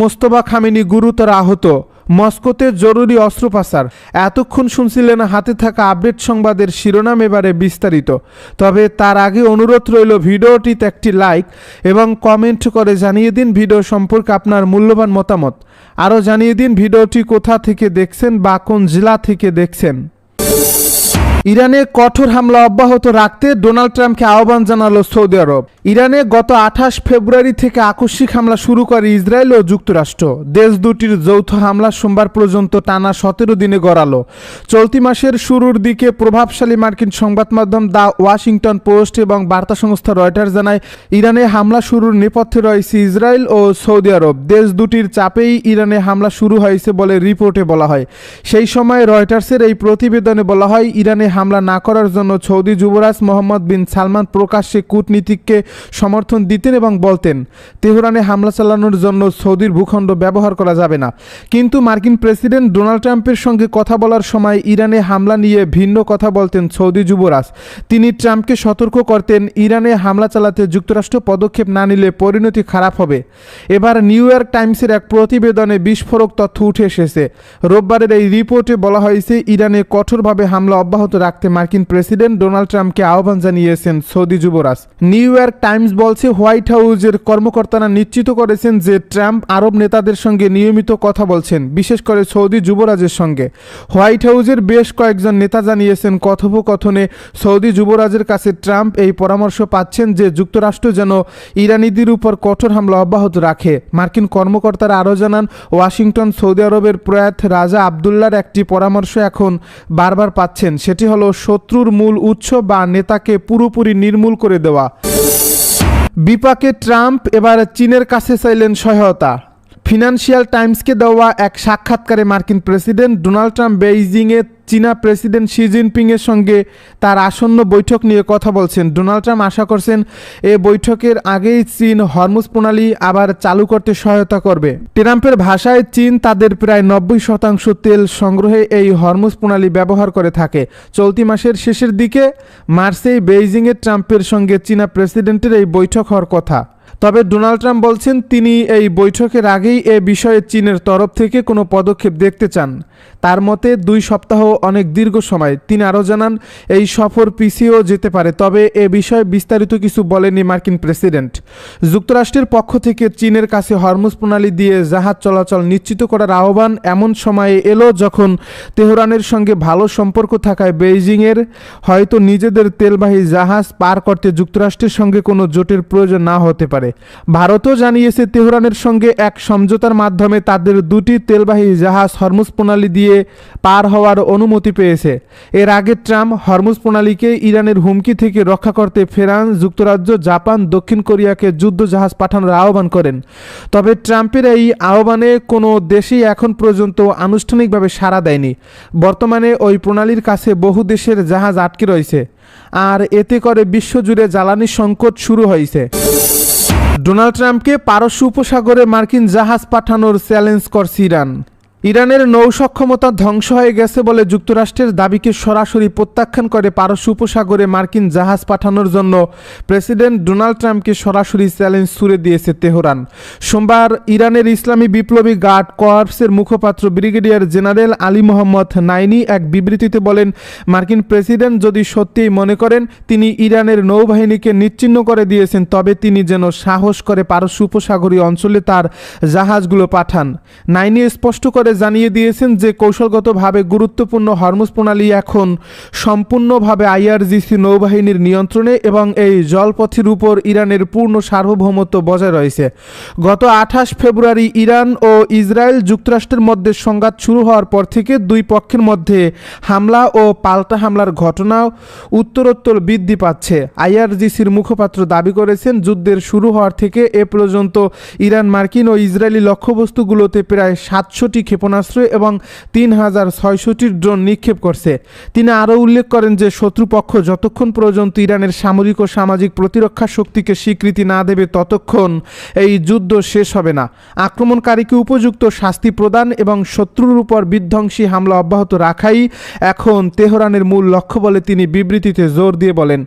Mostafa Khamenei গুরুতর আহত, মস্কোতে জরুরি অস্ত্রোপচার। এতক্ষণ শুনছিলেন হাতে থাকা আপডেট সংবাদের শিরোনাম, এবারে বিস্তারিত। তবে তার আগে অনুরোধ রইল ভিডিওটিতে একটি লাইক এবং কমেন্ট করে জানিয়ে দিন ভিডিও সম্পর্কে আপনার মূল্যবান মতামত। আরও জানিয়ে দিন ভিডিওটি কোথা থেকে দেখছেন বা কোন জেলা থেকে দেখছেন। ইরানে কঠোর হামলা অব্যাহত রাখতে ডোনাল্ড ট্রাম্পকে আহ্বান জানালো সৌদি আরব। ইরানে গত 28 ফেব্রুয়ারি থেকে আকস্মিক হামলা শুরু করে ইসরায়েল ও যুক্তরাষ্ট্র। দেশ দুটির যৌথ হামলা সোমবার পর্যন্ত টানা 17 দিনে গড়ালো। চলতি মাসের শুরুর দিকে প্রভাবশালী মার্কিন সংবাদ মাধ্যম দ্য ওয়াশিংটন পোস্ট এবং বার্তা সংস্থা রয়টার্স জানায়, ইরানে হামলা শুরুর নেপথ্যে রয়েছে ইসরায়েল ও সৌদি আরব। দেশ দুটির চাপেই ইরানে হামলা শুরু হয়েছে বলে রিপোর্টে বলা হয়। সেই সময় রয়টার্সের এই প্রতিবেদনে বলা হয়, ইরানে হামলা না করার জন্য সৌদি যুবরাজ মোহাম্মদ বিন সালমান প্রকাশ্যে কূটনীতিককে সমর্থন দিতেন এবং বলতেন, তেহরানে হামলা চালানোর জন্য সৌদির ভূখণ্ড ব্যবহার করা যাবে না। কিন্তু মার্কিন প্রেসিডেন্ট ডোনাল্ড ট্রাম্পের সঙ্গে কথা বলার সময় ইরানে হামলা নিয়ে ভিন্ন কথা বলতেন সৌদি যুবরাজ। তিনি ট্রাম্পকে সতর্ক করতেন, ইরানে হামলা চালাতে যুক্তরাষ্ট্র পদক্ষেপ না নিলে পরিণতি খারাপ হবে। এবার নিউ ইয়র্ক টাইমসের এক প্রতিবেদনে বিস্ফোরক তথ্য উঠে এসেছে। রোববারের এই রিপোর্টে বলা হয়েছে, ইরানে কঠোরভাবে হামলা অব্যাহত রাখতে মার্কিন প্রেসিডেন্ট ডোনাল্ড ট্রাম্পকে আহ্বান জানিয়েছেন সৌদি যুবরাজ। নিউ ইয়র্ক টাইমস বলছে, হোয়াইট হাউসের কর্মকর্তারা নিশ্চিত করেছেন যে ট্রাম্প আরব নেতাদের সঙ্গে নিয়মিত কথা বলছেন, বিশেষ করে সৌদি যুবরাজের সঙ্গে। হোয়াইট হাউসের বেশ কয়েকজন নেতা জানিয়েছেন, কথোপকথনে সৌদি যুবরাজের কাছে ট্রাম্প এই পরামর্শ পাচ্ছেন যে যুক্তরাষ্ট্র যেন ইরানিদের উপর কঠোর হামলা অব্যাহত রাখে। মার্কিন কর্মকর্তারা আরও জানান, ওয়াশিংটন সৌদি আরবের প্রয়াত রাজা আবদুল্লার একটি পরামর্শ এখন বারবার পাচ্ছেন, সেটি হলো শত্রুর মূল উৎস বা নেতাকে পুরোপুরি নির্মূল করে দেওয়া। বিপাকে ট্রাম্প এবার চীনের কাছে চাইলেন সহায়তা। ফিনান্সিয়াল টাইমসকে দেওয়া এক সাক্ষাৎকারে মার্কিন প্রেসিডেন্ট ডোনাল্ড ট্রাম্প বেইজিংয়ে চীনা প্রেসিডেন্ট শি জিনপিংয়ের সঙ্গে তার আসন্ন বৈঠক নিয়ে কথা বলছেন। ডোনাল্ড ট্রাম্প আশা করছেন, এ বৈঠকের আগেই চীন হরমুজ প্রণালী আবার চালু করতে সহায়তা করবে। ট্রাম্পের ভাষায়, চীন তাদের প্রায় 90% তেল সংগ্রহে এই হরমুজ প্রণালী ব্যবহার করে থাকে। চলতি মাসের শেষের দিকে মার্চেই বেইজিংয়ে ট্রাম্পের সঙ্গে চীনা প্রেসিডেন্টের এই বৈঠক হওয়ার কথা। তবে ডোনাল্ড ট্রাম্প বলছেন, তিনি এই বৈঠকের আগেই এ বিষয়ে চীনের তরফ থেকে কোনো পদক্ষেপ দেখতে চান। তার মতে 2 সপ্তাহ অনেক দীর্ঘ সময়। তিনি আরও জানান, এই সফর পিছিয়েও যেতে পারে, তবে এ বিষয়ে বিস্তারিত কিছু বলেনি মার্কিন প্রেসিডেন্ট। যুক্তরাষ্ট্রের পক্ষ থেকে চীনের কাছে হরমুজ প্রণালী দিয়ে জাহাজ চলাচল নিশ্চিত করার আহ্বান এমন সময়ে এলো যখন তেহরানের সঙ্গে ভালো সম্পর্ক থাকায় বেইজিংয়ের হয়তো নিজেদের তেলবাহী জাহাজ পার করতে যুক্তরাষ্ট্রের সঙ্গে কোনো জোটের প্রয়োজন না হতে পারে। ভারতও জানিয়েছে, তেহরানের সঙ্গে এক সমঝোতার মাধ্যমে তাদের 2টি তেলবাহী জাহাজ হরমুজ প্রণালী দিয়ে পার হওয়ার অনুমতি পেয়েছে। এর আগে ট্রাম্প হরমুজ প্রণালীকে ইরানের হুমকি থেকে রক্ষা করতে ফ্রান্স, যুক্তরাজ্য, জাপান, দক্ষিণ কোরিয়াকে যুদ্ধ জাহাজ পাঠানোর আহ্বান করেন। তবে ট্রাম্পের এই আহ্বানে কোনো দেশই এখন পর্যন্ত আনুষ্ঠানিকভাবে সাড়া দেয়নি। বর্তমানে ওই প্রণালীর কাছে বহু দেশের জাহাজ আটকে রয়েছে, আর এতে করে বিশ্বজুড়ে জ্বালানি সংকট শুরু হয়েছে। ডোনাল্ড ট্রাম্পকে পারস্য উপসাগরে মার্কিন জাহাজ পাঠানোর চ্যালেঞ্জ করছে ইরান। ইরানের নৌ সক্ষমতা ধ্বংস হয়ে গেছে বলে যুক্তরাষ্ট্রের দাবিকে সরাসরি প্রত্যাখ্যান করে পারস্য উপসাগরে মার্কিন জাহাজ পাঠানোর জন্য প্রেসিডেন্ট ডোনাল্ড ট্রাম্পকে সরাসরি চ্যালেঞ্জ ছুড়ে দিয়েছে তেহরান। সোমবার ইরানের ইসলামী বিপ্লবী গার্ড কর্পসের মুখপাত্র ব্রিগেডিয়ার জেনারেল আলী মোহাম্মদ নাইনি এক বিবৃতিতে বলেন, মার্কিন প্রেসিডেন্ট যদি সত্যিই মনে করেন তিনি ইরানের নৌবাহিনীকে নিশ্চিহ্ন করে দিয়েছেন, তবে তিনি যেন সাহস করে পারস্য উপসাগরীয় অঞ্চলে তার জাহাজগুলো পাঠান। নাইনি স্পষ্ট করে জানিয়ে দিয়েছেন যে কৌশলগতভাবে গুরুত্বপূর্ণ হরমুজ প্রণালী এখন সম্পূর্ণভাবে আইআরজিসি নৌবাহিনীর নিয়ন্ত্রণে এবং এই জলপথের উপর ইরানের পূর্ণ সার্বভৌমত্ব বজায় রয়েছে। গত 28 ফেব্রুয়ারি ইরান ও ইসরায়েল যুক্তরাষ্ট্রের মধ্যে সংঘাত শুরু হওয়ার পর থেকে দুই পক্ষের মধ্যে হামলা ও পাল্টা হামলার ঘটনা উত্তরোত্তর বৃদ্ধি পাচ্ছে। আইআরজিসির মুখপাত্র দাবি করেছেন, যুদ্ধের শুরু হওয়ার থেকে এ পর্যন্ত ইরান মার্কিন ও ইসরায়েলি লক্ষ্যবস্তুগুলোতে প্রায় 700টি ক্ষেপণাস্ত্র এবং ৩,৬০০টি ড্রোন নিক্ষেপ করছে। তিনি আরও উল্লেখ করেন যে শত্রুপক্ষ যতক্ষণ পর্যন্ত ইরানের সামরিক ও সামাজিক প্রতিরক্ষা শক্তিকে স্বীকৃতি না দেবে ততক্ষণ এই যুদ্ধ শেষ হবে না। আক্রমণকারীকে উপযুক্ত শাস্তি প্রদান এবং শত্রুর উপর বিধ্বংসী হামলা অব্যাহত রাখাই এখন তেহরানের মূল লক্ষ্য বলে তিনি বিবৃতিতে জোর দিয়ে বলেন।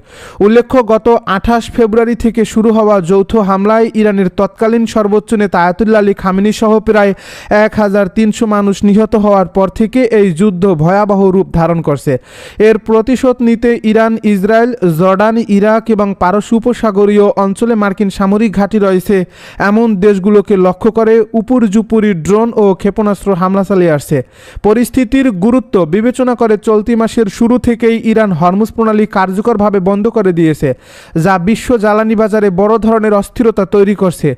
উল্লেখ্য, গত ২৮ ফেব্রুয়ারি থেকে শুরু হওয়া যৌথ হামলায় ইরানের তৎকালীন সর্বোচ্চ নেতা আয়াতুল্লাহ আলী খামেনি সহ প্রায় ১,৩০০ মানুষ নিহত হওয়ার পর থেকে এই যুদ্ধ ভয়াবহ রূপ ধারণ করছে। এর প্রতিশোধ নিতে ইরান, ইসরায়েল, জর্ডান, ইরাক এবং পারস্য উপসাগরীয় অঞ্চলে মার্কিন সামরিক ঘাঁটি রয়েছে এমন দেশগুলোকে লক্ষ্য করে উপর্যুপরি ড্রোন ও ক্ষেপণাস্ত্র হামলা চালিয়ে আসছে। পরিস্থিতির গুরুত্ব বিবেচনা করে চলতি মাসের শুরু থেকেই ইরান হরমুজ প্রণালী কার্যকরভাবে বন্ধ করে দিয়েছে, যা বিশ্ব জ্বালানি বাজারে বড় ধরনের অস্থিরতা তৈরি করছে।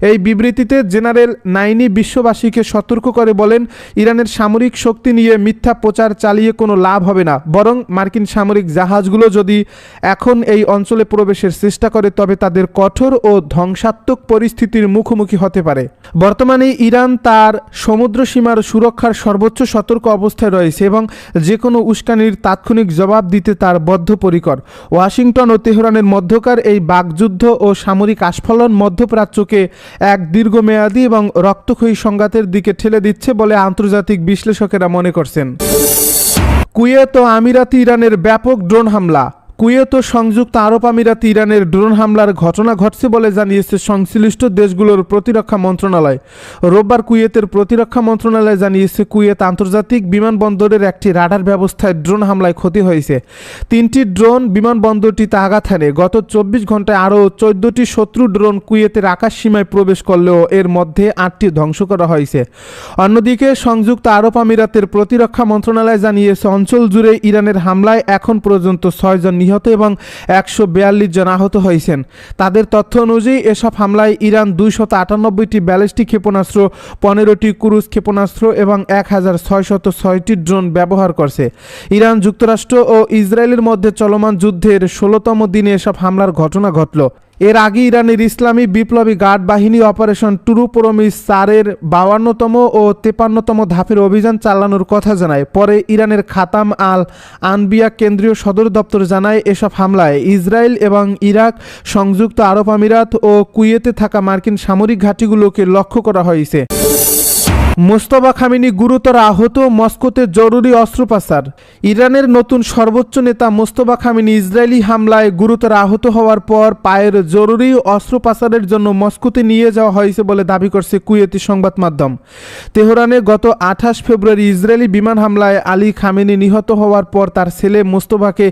এই বিবৃতিতে জেনারেল নাইনি বিশ্ববাসীকে সতর্ক করে বলেন, ইরানের সামরিক শক্তি নিয়ে মিথ্যা প্রচার চালিয়ে কোনো লাভ হবে না, বরং মার্কিন সামরিক জাহাজগুলো যদি এখন এই অঞ্চলে প্রবেশের চেষ্টা করে তবে তাদের কঠোর ও ধ্বংসাত্মক পরিস্থিতির মুখোমুখি হতে পারে। বর্তমানে ইরান তার সমুদ্র সীমার সুরক্ষার সর্বোচ্চ সতর্ক অবস্থায় রয়েছে এবং যে কোনো উস্কানির তাৎক্ষণিক জবাব দিতে তার বদ্ধপরিকর। ওয়াশিংটন ও তেহরানের মধ্যকার এই বাকযুদ্ধ ও সামরিক আস্ফালন মধ্যপ্রাচ্যকে এক দীর্ঘমেয়াদী এবং রক্তক্ষয়ী সংঘাতের দিকে ঠেলে দিচ্ছে বলে আন্তর্জাতিক বিশ্লেষকেরা মনে করছেন। কুয়েত ও আমিরাতে ইরানের ব্যাপক ড্রোন হামলা। কুয়েত ও সংযুক্ত আরব আমিরাতে ইরানের ড্রোন হামলার ঘটনা ঘটছে বলে জানিয়েছে সংশ্লিষ্ট দেশগুলোর প্রতিরক্ষা মন্ত্রণালয়। রোববার কুয়েতের প্রতিরক্ষা মন্ত্রণালয় জানিয়েছে, কুয়েত আন্তর্জাতিক বিমানবন্দরের একটি রাডার ব্যবস্থায় ড্রোন হামলায় ক্ষতি হয়েছে। 3টি ড্রোন বিমানবন্দরটিতে আঘাত হানে। গত 24 ঘন্টায় আরও 14টি শত্রু ড্রোন কুয়েতের আকাশ সীমায় প্রবেশ করলেও এর মধ্যে 8টি ধ্বংস করা হয়েছে। অন্যদিকে সংযুক্ত আরব আমিরাতের প্রতিরক্ষা মন্ত্রণালয় জানিয়েছে, অঞ্চল জুড়ে ইরানের হামলায় এখন পর্যন্ত 6 জন নিহত এবং 142 জন আহত হয়েছেন। তাদের তথ্য অনুযায়ী এসব হামলায় ইরান 298টি ব্যালিস্টিক ক্ষেপণাস্ত্র, 15টি ক্রুজ ক্ষেপণাস্ত্র এবং 1606টি ড্রোন ব্যবহার করছে। ইরান, যুক্তরাষ্ট্র ও ইসরায়েলের মধ্যে চলমান যুদ্ধের 16তম দিনে এসব হামলার ঘটনা ঘটল। এর আগে ইরানের ইসলামী বিপ্লবী গার্ড বাহিনী অপারেশন টুরু প্রমিস 4-এর 52তম ও 53তম ধাপের অভিযান চালানোর কথা জানায়। পরে ইরানের খাতাম আল আনবিয়া কেন্দ্রীয় সদর দপ্তর জানায়, এসব হামলায় ইসরায়েল এবং ইরাক, সংযুক্ত আরব আমিরাত ও কুয়েতে থাকা মার্কিন সামরিক ঘাঁটিগুলোকে লক্ষ্য করা হয়েছে। মোস্তফা খামেনি গুরুতর আহত, মস্কোতে জরুরি অস্ত্রোপচার। ইরানের নতুন সর্বোচ্চ নেতা মোস্তফা খামেনি ইসরায়েলি হামলায় গুরুতর আহত হওয়ার পর পায়ের জরুরি অস্ত্রোপচারের জন্য মস্কোতে নিয়ে যাওয়া হয়েছে বলে দাবি করছে কুয়েতি সংবাদ মাধ্যম। তেহরানে গত 28 ফেব্রুয়ারি ইসরায়েলি বিমান হামলায় আলী খামেনি নিহত হওয়ার পর তার ছেলে মোস্তফাকে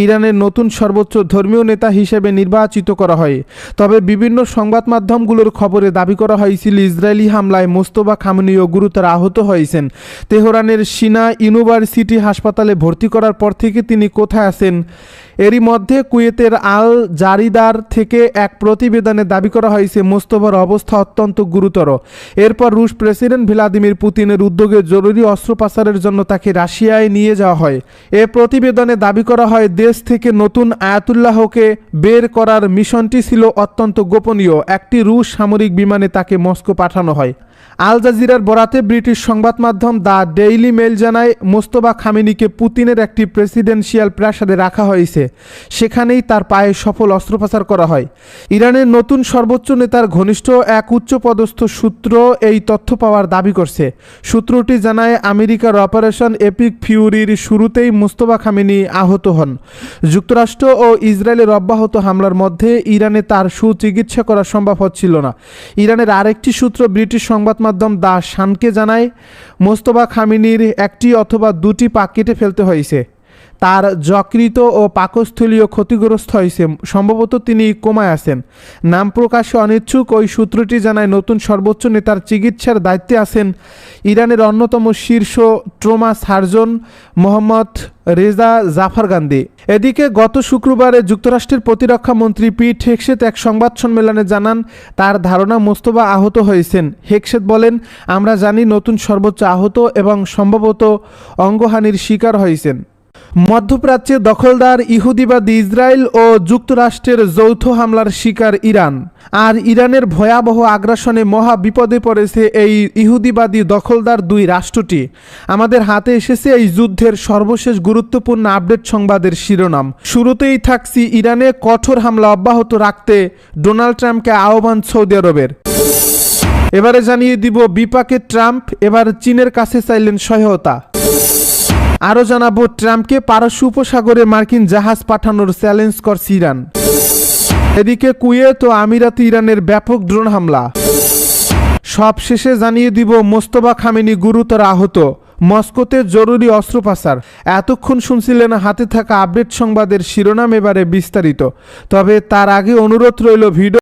ইরানের নতুন সর্বোচ্চ ধর্মীয় নেতা হিসেবে নির্বাচিত করা হয়। তবে বিভিন্ন সংবাদ মাধ্যমগুলোর খবরে দাবি করা হয়েছিল, ইসরায়েলি হামলায় মোস্তফা খামেনিও গুরুতর আহত হয়েছেন। তেহরানের সিনা ইউনিভার্সিটি হাসপাতালে ভর্তি করার পর থেকে তিনি কোথায় আছেন? এরই মধ্যে কুয়েতের আল জারিদার থেকে এক প্রতিবেদনে দাবি করা হয়েছে মোস্তফার অবস্থা অত্যন্ত গুরুতর। এরপর রুশ প্রেসিডেন্ট ভ্লাদিমির পুতিনের উদ্যোগে জরুরি অস্ত্রোপচারের জন্য তাকে রাশিয়ায় নিয়ে যাওয়া হয়। এ প্রতিবেদনে দাবি করা হয়, দেশ থেকে নতুন আয়াতুল্লাহকে বের করার মিশনটি ছিল অত্যন্ত গোপনীয়। একটি রুশ সামরিক বিমানে তাকে মস্কো পাঠানো হয়। আল জাজিরার বরাতে ব্রিটিশ সংবাদ মাধ্যম দ্য ডেইলি মেইল জানায়, মোস্তফা খামেনিকে পুতিনের একটি প্রেসিডেন্সিয়াল প্রাসাদে রাখা হয়েছে। সেখানেই তার পায়ে সফল অস্ত্রোপচার করা হয়। ইরানের নতুন সর্বোচ্চ নেতার ঘনিষ্ঠ এক উচ্চপদস্থ সূত্র এই তথ্য পাওয়ার দাবি করছে। সূত্রটি জানায়, আমেরিকার অপারেশন এপিক ফিউরির শুরুতেই মোস্তফা খামেনি আহত হন। যুক্তরাষ্ট্র ও ইসরায়েলের অব্যাহত হামলার মধ্যে ইরানে তার সুচিকিৎসা করা সম্ভব হচ্ছিল না। ইরানের আরেকটি সূত্র ব্রিটিশ সংবাদ মাধ্যম দ্য সানকে জানায়, মোস্তফা খামেনির একটি অথবা দুটি পা কেটে ফেলতে হয়েছে। তার যকৃত ও পাকস্থলীয় ক্ষতিগ্রস্ত হয়েছে। সম্ভবত তিনি কোমায় আছেন। নাম প্রকাশে অনিচ্ছুক ওই সূত্রটি জানায়, নতুন সর্বোচ্চ নেতার চিকিৎসার দায়িত্বে আছেন ইরানের অন্যতম শীর্ষ ট্রমা সার্জন মোহাম্মদ রেজা জাফরগান্দি। এদিকে গত শুক্রবারে যুক্তরাষ্ট্রের প্রতিরক্ষা মন্ত্রী পিট হেগসেত এক সংবাদ সম্মেলনে জানান, তার ধারণা মোস্তফা আহত হয়েছেন। হেগসেত বলেন, আমরা জানি নতুন সর্বোচ্চ আহত এবং সম্ভবত অঙ্গহানির শিকার হয়েছেন। মধ্যপ্রাচ্যে দখলদার ইহুদিবাদী ইসরায়েল ও যুক্তরাষ্ট্রের যৌথ হামলার শিকার ইরান। আর ইরানের ভয়াবহ আগ্রাসনে মহা বিপদে পড়েছে এই ইহুদিবাদী দখলদার দুই রাষ্ট্রটি। আমাদের হাতে এসেছে এই যুদ্ধের সর্বশেষ গুরুত্বপূর্ণ আপডেট সংবাদের শিরোনাম। শুরুতেই থাকছি ইরানে কঠোর হামলা অব্যাহত রাখতে ডোনাল্ড ট্রাম্পকে আহ্বান সৌদি আরবের। এবারে জানিয়ে দিব বিপাকে ট্রাম্প, এবার চীনের কাছে চাইলেন সহায়তা। আরও জানাবো ট্রাম্পকে পারস্য উপসাগরে মার্কিন জাহাজ পাঠানোর চ্যালেঞ্জ করছে ইরান। এদিকে কুয়েত ও আমিরাতে ইরানের ব্যাপক ড্রোন হামলা। সব শেষে জানিয়ে দিব মোস্তফা খামেনি গুরুতর আহত, মস্কোতে জরুরি অস্ত্রোপচার। এতক্ষণ শুনছিলেন হাতে থাকা আপডেট সংবাদের শিরোনাম, এবারে বিস্তারিত। তবে তার আগে অনুরোধ রইল ভিডিও